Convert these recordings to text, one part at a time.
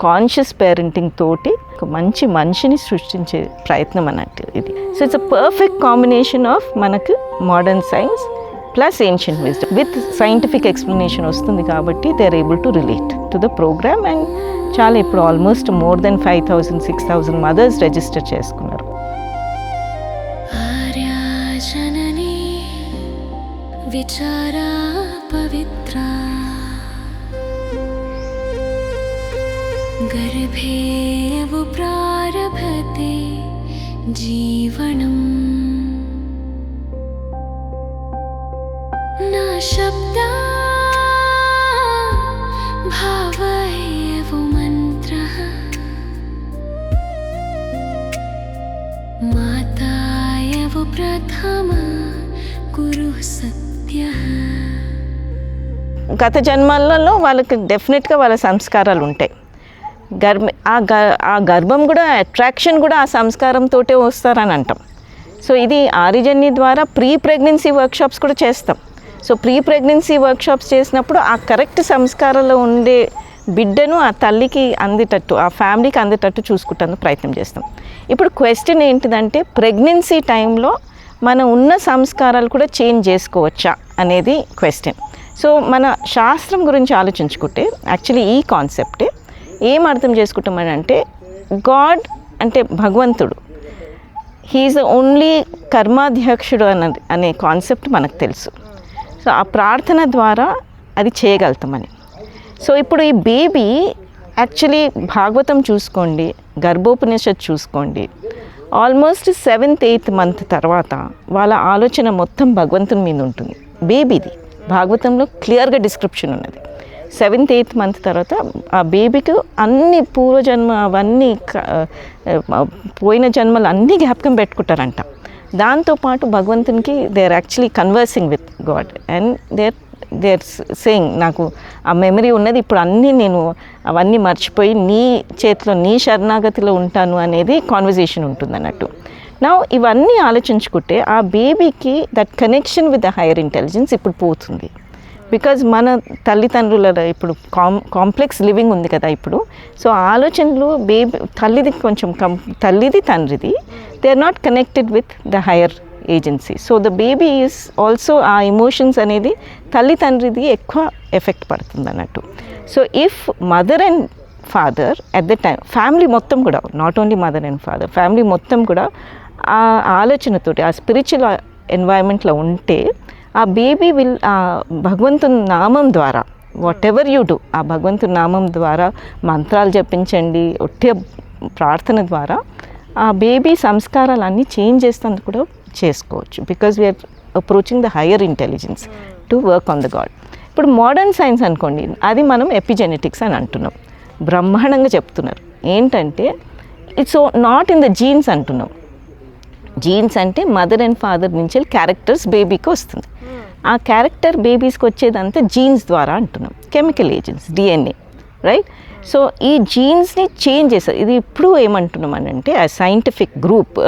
Conscious parenting తోటి ఒక మంచి మనిషిని సృష్టించే ప్రయత్నం అన్నట్టు ఇది. So it's a perfect combination of మనకు modern science plus ancient wisdom with scientific explanation వస్తుంది కాబట్టి they are able to relate to the program. And చాలా ఇప్పుడు almost more than 5,000 6,000 mothers register చేసుకున్నారు. విచారా పవిత్ర గర్భేవ ప్రారభతే జీవనం నా శబ్దా భావయేవ మంత్రః మాతాయేవ ప్రథమ గురు సత్యః. గత జన్మలలో వాళ్ళకి డెఫినెట్గా వాళ్ళ సంస్కారాలు ఉంటాయి. ఆ గర్భం కూడా అట్రాక్షన్ కూడా ఆ సంస్కారంతో వస్తారని అంటాం. సో ఇది ఆరిజన్ని ద్వారా ప్రీ ప్రెగ్నెన్సీ వర్క్షాప్స్ కూడా చేస్తాం. సో ప్రీ ప్రెగ్నెన్సీ వర్క్షాప్స్ చేసినప్పుడు ఆ కరెక్ట్ సంస్కారంలో ఉండే బిడ్డను ఆ తల్లికి అందేటట్టు, ఆ ఫ్యామిలీకి అందేటట్టు చూసుకుంటానికి ప్రయత్నం చేస్తాం. ఇప్పుడు క్వశ్చన్ ఏంటిదంటే, ప్రెగ్నెన్సీ టైంలో మనం ఉన్న సంస్కారాలు కూడా చేంజ్ చేసుకోవచ్చా అనేది క్వశ్చన్. సో మన శాస్త్రం గురించి ఆలోచించుకుంటే యాక్చువల్లీ ఈ కాన్సెప్టే ఏం అర్థం చేసుకుంటామని అంటే, గాడ్ అంటే భగవంతుడు, హీఈస్ ఓన్లీ కర్మాధ్యక్షుడు అనే కాన్సెప్ట్ మనకు తెలుసు. సో ఆ ప్రార్థన ద్వారా అది చేయగలుగుతామని. సో ఇప్పుడు ఈ బేబీ యాక్చువల్లీ భాగవతం చూసుకోండి, గర్భోపనిషత్ చూసుకోండి, ఆల్మోస్ట్ 7th 8th మంత్ తర్వాత వాళ్ళ ఆలోచన మొత్తం భగవంతుని మీద ఉంటుంది. బేబీది భాగవతంలో క్లియర్గా డిస్క్రిప్షన్ ఉన్నది. 7th 8th మంత్ తర్వాత ఆ బేబీకి అన్ని పూర్వజన్మ అవన్నీ పోయిన జన్మలు అన్నీ జ్ఞాపకం పెట్టుకుంటారంట. దాంతోపాటు భగవంతునికి they are actually conversing with God and they are saying, నాకు ఆ మెమరీ ఉన్నది, ఇప్పుడు అన్నీ నేను అవన్నీ మర్చిపోయి నీ చేతిలో నీ శరణాగతిలో ఉంటాను అనేది కాన్వర్జేషన్ ఉంటుంది అన్నట్టు. నా ఇవన్నీ ఆలోచించుకుంటే ఆ బేబీకి that connection with the hire intelligence ఇప్పుడు పోతుంది. బికాజ్ మన తల్లిదండ్రుల ఇప్పుడు కాంప్లెక్స్ లివింగ్ ఉంది కదా ఇప్పుడు. సో ఆలోచనలు బేబీ తల్లిది కొంచెం తల్లిది తండ్రిది, they are not connected with the higher agency. So the baby is also ఆ ఎమోషన్స్ అనేది తల్లి తండ్రిది ఎక్కువ ఎఫెక్ట్ పడుతుంది అన్నట్టు. So if mother and father at the time, family మొత్తం కూడా, not only mother and father, family మొత్తం కూడా ఆ ఆలోచనతోటి ఆ స్పిరిచువల్ ఎన్వైరన్మెంట్లో ఉంటే ఆ బేబీ విల్ భగవంతుని నామం ద్వారా వాట్ ఎవర్ యూ డూ, ఆ భగవంతుని నామం ద్వారా మంత్రాలు జపించండి, ఒట్టి ప్రార్థన ద్వారా ఆ బేబీ సంస్కారాలన్నీ చేంజ్ చేస్తేందుకు కూడా చేసుకోవచ్చు. Because we are approaching the higher intelligence to work on the God. ఇప్పుడు మోడర్న్ సైన్స్ అనుకోండి, అది మనం ఎపిజెనెటిక్స్ అని అంటున్నాం, బ్రహ్మాండంగా చెప్తున్నారు. ఏంటంటే it's not in the genes అంటున్నాం. జీన్స్ అంటే మదర్ అండ్ ఫాదర్ నుంచి క్యారెక్టర్స్ బేబీకి వస్తుంది. ఆ క్యారెక్టర్ బేబీస్కి వచ్చేదంతా జీన్స్ ద్వారా అంటున్నాం, chemical agents, DNA, right? So ఈ జీన్స్ని చేంజ్ చేస్తారు. ఇది ఇప్పుడు ఏమంటున్నాం అని అంటే, ఆ సైంటిఫిక్ గ్రూప్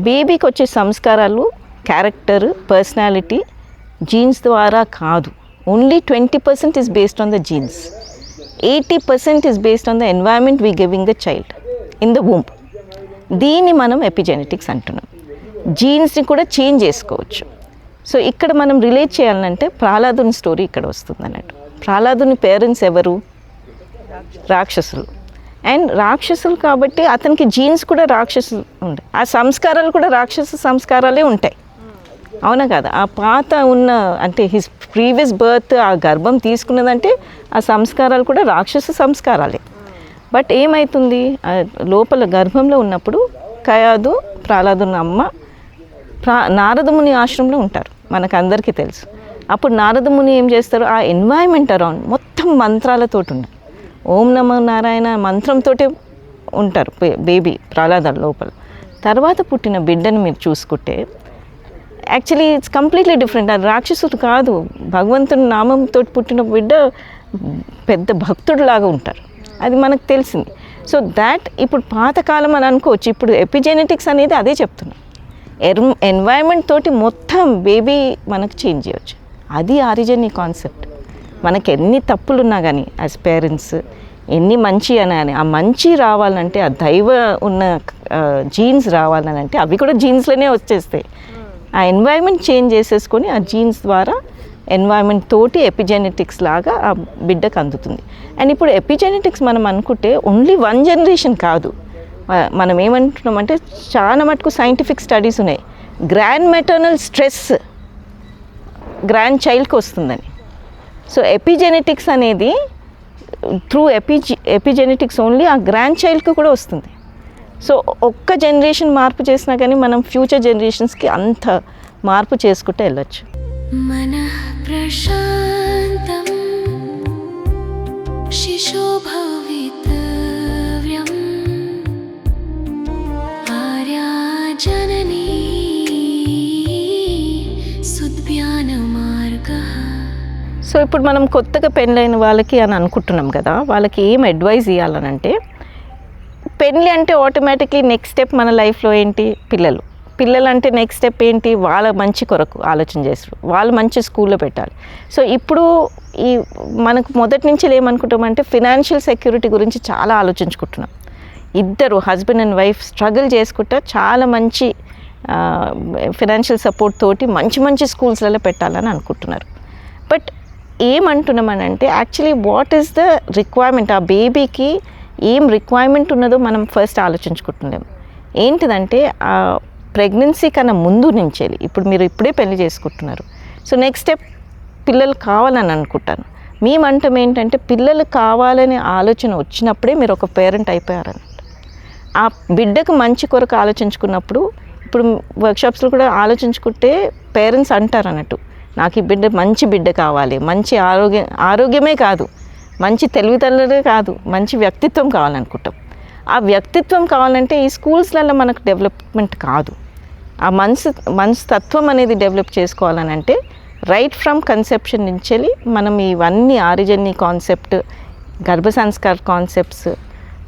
బేబీకి వచ్చే సంస్కారాలు, క్యారెక్టర్, పర్సనాలిటీ జీన్స్ ద్వారా కాదు. Only 20% is based on the jeans, 80% is based on the environment we giving the child in the womb. దీన్ని మనం ఎపిజెనెటిక్స్ అంటున్నాం. జీన్స్ని కూడా చేంజ్ చేసుకోవచ్చు. సో ఇక్కడ మనం రిలేట్ చేయాలంటే ప్రహ్లాదుని స్టోరీ ఇక్కడ వస్తుంది అన్నట్టు. ప్రహ్లాదుని పేరెంట్స్ ఎవరు? రాక్షసులు. అండ్ రాక్షసులు కాబట్టి అతనికి జీన్స్ కూడా రాక్షసులు ఉంటాయి, ఆ సంస్కారాలు కూడా రాక్షస సంస్కారాలే ఉంటాయి, అవునా కదా? ఆ పాత ఉన్న అంటే హిస్ ప్రీవియస్ బర్త్, ఆ గర్భం తీసుకున్నదంటే ఆ సంస్కారాలు కూడా రాక్షస సంస్కారాలే. బట్ ఏమవుతుంది, లోపల గర్భంలో ఉన్నప్పుడు కయాదు, ప్రహ్లాదుని అమ్మ నారదముని ఆశ్రమంలో ఉంటారు, మనకు అందరికీ తెలుసు. అప్పుడు నారదముని ఏం చేస్తారు, ఆ ఎన్వైరన్మెంట్ అరౌండ్ మొత్తం మంత్రాలతో ఉన్నారు. ఓం నమో నారాయణ మంత్రంతో ఉంటారు బేబీ ప్రహ్లాద లోపల. తర్వాత పుట్టిన బిడ్డను మీరు చూసుకుంటే యాక్చువల్లీ ఇట్స్ కంప్లీట్లీ డిఫరెంట్. అది రాక్షసుడు కాదు, భగవంతుని నామంతో పుట్టిన బిడ్డ పెద్ద భక్తుడిలాగా ఉంటారు, అది మనకు తెలిసింది. సో దాట్ ఇప్పుడు పాతకాలం అని అనుకోవచ్చు. ఇప్పుడు ఎపిజెనెటిక్స్ అనేది అదే చెప్తున్నాం, ఎన్వైరన్మెంట్ తోటి మొత్తం బేబీ మనకు చేంజ్ చేయవచ్చు. అది ఆరిజిన్ ఈ కాన్సెప్ట్. మనకి ఎన్ని తప్పులున్నా కానీ యాజ్ పేరెంట్స్ ఎన్ని మంచి అని ఆ మంచి రావాలంటే ఆ దైవ ఉన్న జీన్స్ రావాలనంటే అవి కూడా జీన్స్లోనే వచ్చేస్తాయి. ఆ ఎన్వైరన్మెంట్ చేంజ్ చేసేసుకొని ఆ జీన్స్ ద్వారా ఎన్వైరన్మెంట్ తోటి ఎపిజెనెటిక్స్ లాగా ఆ బిడ్డకు అందుతుంది. అండ్ ఇప్పుడు ఎపిజెనెటిక్స్ మనం అనుకుంటే ఓన్లీ 1 జనరేషన్ కాదు, మనం ఏమంటున్నామంటే చాలా మటుకు సైంటిఫిక్ స్టడీస్ ఉన్నాయి. గ్రాండ్ మెటర్నల్ స్ట్రెస్ గ్రాండ్ చైల్డ్కి వస్తుందని. సో ఎపిజెనెటిక్స్ అనేది త్రూ ఎపిజెనెటిక్స్ ఓన్లీ ఆ గ్రాండ్ చైల్డ్కి కూడా వస్తుంది. సో ఒక్క జనరేషన్ మార్పు చేసినా కానీ మనం ఫ్యూచర్ జనరేషన్స్కి అంత మార్పు చేసుకుంటూ వెళ్ళొచ్చు. మనః ప్రశాంతం శిశో భవితవ్యం ఆర్యా జననీ సుద్భ్యాన మార్గః. సో ఇప్పుడు మనం కొత్తగా పెళ్ళైన వాళ్ళకి అని అనుకుంటున్నాం కదా, వాళ్ళకి ఏం అడ్వైజ్ ఇవ్వాలనంటే, పెళ్ళి అంటే ఆటోమేటిక్లీ నెక్స్ట్ స్టెప్ మన లైఫ్లో ఏంటి, పిల్లలు అంటే నెక్స్ట్ స్టెప్ ఏంటి, వాళ్ళ మంచి కొరకు ఆలోచన చేస్తారు, వాళ్ళు మంచి స్కూల్లో పెట్టాలి. సో ఇప్పుడు ఈ మనకు మొదటి నుంచి ఏమనుకుంటామంటే ఫినాన్షియల్ సెక్యూరిటీ గురించి చాలా ఆలోచించుకుంటున్నాం. ఇద్దరు హస్బెండ్ అండ్ వైఫ్ స్ట్రగుల్ చేసుకుంటా చాలా మంచి ఫినాన్షియల్ సపోర్ట్ తోటి మంచి స్కూల్స్లలో పెట్టాలని అనుకుంటున్నారు. బట్ ఏమంటున్నామనంటే actually what is the requirement, ఆ బేబీకి ఏం రిక్వైర్మెంట్ ఉన్నదో మనం ఫస్ట్ ఆలోచించుకుంటున్నాం. ఏంటిదంటే ఆ ప్రెగ్నెన్సీ కన్నా ముందు నుంచి ఇప్పుడు మీరు ఇప్పుడే పెళ్లి చేసుకుంటున్నారు. సో నెక్స్ట్ స్టెప్ పిల్లలు కావాలని అనుకుంటాను. మేమంటాం ఏంటంటే పిల్లలు కావాలనే ఆలోచన వచ్చినప్పుడే మీరు ఒక పేరెంట్ అయిపోయారన్నట్టు. ఆ బిడ్డకు మంచి కొరకు ఆలోచించుకున్నప్పుడు ఇప్పుడు వర్క్షాప్స్లో కూడా ఆలోచించుకుంటే పేరెంట్స్ అంటారు అన్నట్టు, నాకు ఈ మంచి బిడ్డ కావాలి, మంచి ఆరోగ్యమే కాదు, మంచి తెలివితేటలే కాదు, మంచి వ్యక్తిత్వం కావాలనుకుంటాం. ఆ వ్యక్తిత్వం కావాలంటే ఈ స్కూల్స్లలో మనకు డెవలప్మెంట్ కాదు. ఆ మనస్తత్వం అనేది డెవలప్ చేసుకోవాలనంటే రైట్ ఫ్రమ్ కన్సెప్షన్ నుంచి మనం ఇవన్నీ ఆరిజన్ని కాన్సెప్ట్, గర్భ సంస్కార కాన్సెప్ట్స్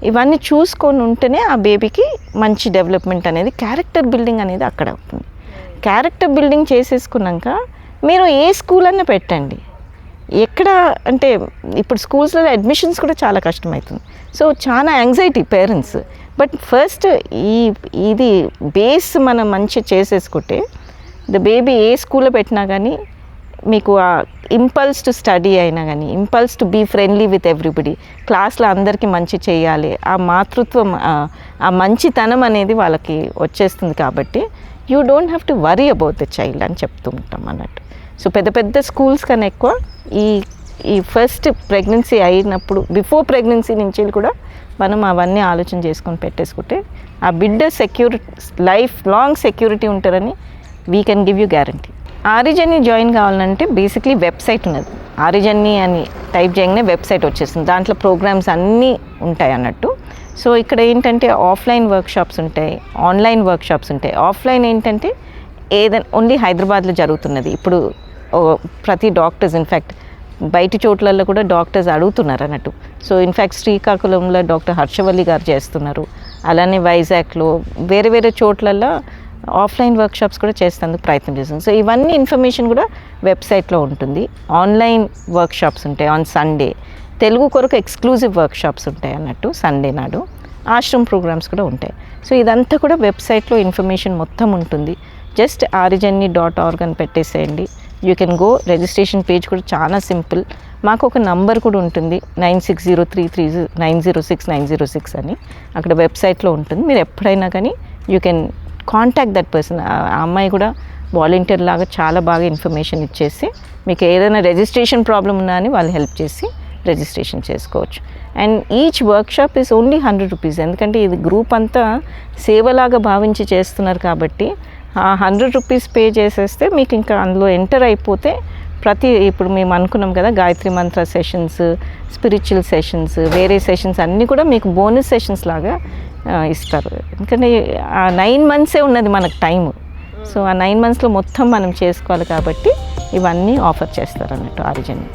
ఇవన్నీ చూసుకొని ఉంటేనే ఆ బేబీకి మంచి డెవలప్మెంట్ అనేది, క్యారెక్టర్ బిల్డింగ్ అనేది అక్కడ అవుతుంది. క్యారెక్టర్ బిల్డింగ్ చేసేసుకున్నాక మీరు ఏ స్కూల్ అన్నా పెట్టండి. ఎక్కడ అంటే ఇప్పుడు స్కూల్స్లో అడ్మిషన్స్ కూడా చాలా కష్టమవుతుంది. సో చాలా యాంగ్జైటీ పేరెంట్స్. బట్ ఫస్ట్ ఇది బేస్ మనం మంచిగా చేసేసుకుంటే ద బేబీ ఏ స్కూల్లో పెట్టినా కానీ మీకు ఆ ఇంపల్స్ టు స్టడీ అయినా కానీ, impulse to be friendly with everybody, క్లాస్లో అందరికీ మంచి చేయాలి, ఆ మాతృత్వం ఆ మంచితనం అనేది వాళ్ళకి వచ్చేస్తుంది. కాబట్టి you don't have to worry about the child అని చెప్తూ ఉంటాం అన్నట్టు. సో పెద్ద స్కూల్స్ కన్నా ఎక్కువ ఈ ఫస్ట్ ప్రెగ్నెన్సీ అయినప్పుడు బిఫోర్ ప్రెగ్నెన్సీ నుంచి కూడా మనం అవన్నీ ఆలోచన చేసుకొని పెట్టేసుకుంటే ఆ బిడ్డ లైఫ్ లాంగ్ సెక్యూరిటీ ఉంటారని we can give you guarantee. ఆరిజన్ని జాయిన్ కావాలంటే బేసిక్లీ వెబ్సైట్ ఉన్నది. ఆరిజన్ని అని టైప్ చేయగానే వెబ్సైట్ వచ్చేస్తుంది, దాంట్లో ప్రోగ్రామ్స్ అన్నీ ఉంటాయి అన్నట్టు. సో ఇక్కడ ఏంటంటే ఆఫ్లైన్ వర్క్షాప్స్ ఉంటాయి, ఆన్లైన్ వర్క్షాప్స్ ఉంటాయి. ఆఫ్లైన్ ఏంటంటే ఏదైనా ఓన్లీ హైదరాబాద్లో జరుగుతున్నది. ఇప్పుడు ప్రతి డాక్టర్స్ ఇన్ఫ్యాక్ట్ బయటి చోట్లలో కూడా డాక్టర్స్ అడుగుతున్నారు అన్నట్టు. సో ఇన్ఫ్యాక్ట్ శ్రీకాకుళంలో డాక్టర్ హర్షవల్లి గారు చేస్తున్నారు, అలానే వైజాగ్లో వేరే చోట్లలో ఆఫ్లైన్ వర్క్షాప్స్ కూడా చేసేందుకు ప్రయత్నం చేస్తుంది. సో ఇవన్నీ ఇన్ఫర్మేషన్ కూడా వెబ్సైట్లో ఉంటుంది. ఆన్లైన్ వర్క్షాప్స్ ఉంటాయి ఆన్ సండే, తెలుగు కొరకు ఎక్స్క్లూజివ్ వర్క్షాప్స్ ఉంటాయి అన్నట్టు సండే నాడు. ఆశ్రమ్ ప్రోగ్రామ్స్ కూడా ఉంటాయి. సో ఇదంతా కూడా వెబ్సైట్లో ఇన్ఫర్మేషన్ మొత్తం ఉంటుంది. జస్ట్ arijanni.org అని పెట్టేసేయండి, you can go. Registration page కూడా చాలా సింపుల్. మాకు ఒక నంబర్ కూడా ఉంటుంది 96033906 అని, అక్కడ వెబ్సైట్లో ఉంటుంది. మీరు ఎప్పుడైనా కానీ you can contact that person. ఆ అమ్మాయి కూడా వాలంటీర్ లాగా చాలా బాగా ఇన్ఫర్మేషన్ ఇచ్చేసి మీకు ఏదైనా రిజిస్ట్రేషన్ ప్రాబ్లం ఉన్నా అని వాళ్ళు హెల్ప్ చేసి రిజిస్ట్రేషన్ చేసుకోవచ్చు. And each workshop is only 100 rupees. ఎందుకంటే ఇది గ్రూప్ అంతా సేవలాగా భావించి చేస్తున్నారు కాబట్టి ఆ 100 రూపీస్ పే చేసేస్తే మీకు ఇంకా అందులో ఎంటర్ అయిపోతే ఇప్పుడు మేము అనుకున్నాం కదా గాయత్రి మంత్ర సెషన్స్, స్పిరిచువల్ సెషన్స్, వేరే సెషన్స్ అన్నీ కూడా మీకు బోనస్ సెషన్స్ లాగా ఇస్తారు. ఎందుకంటే ఆ 9 months ఉన్నది మనకు టైము. సో ఆ 9 monthsలో మొత్తం మనం చేసుకోవాలి కాబట్టి ఇవన్నీ ఆఫర్ చేస్తారు అన్నట్టు ఆరిజన్ని.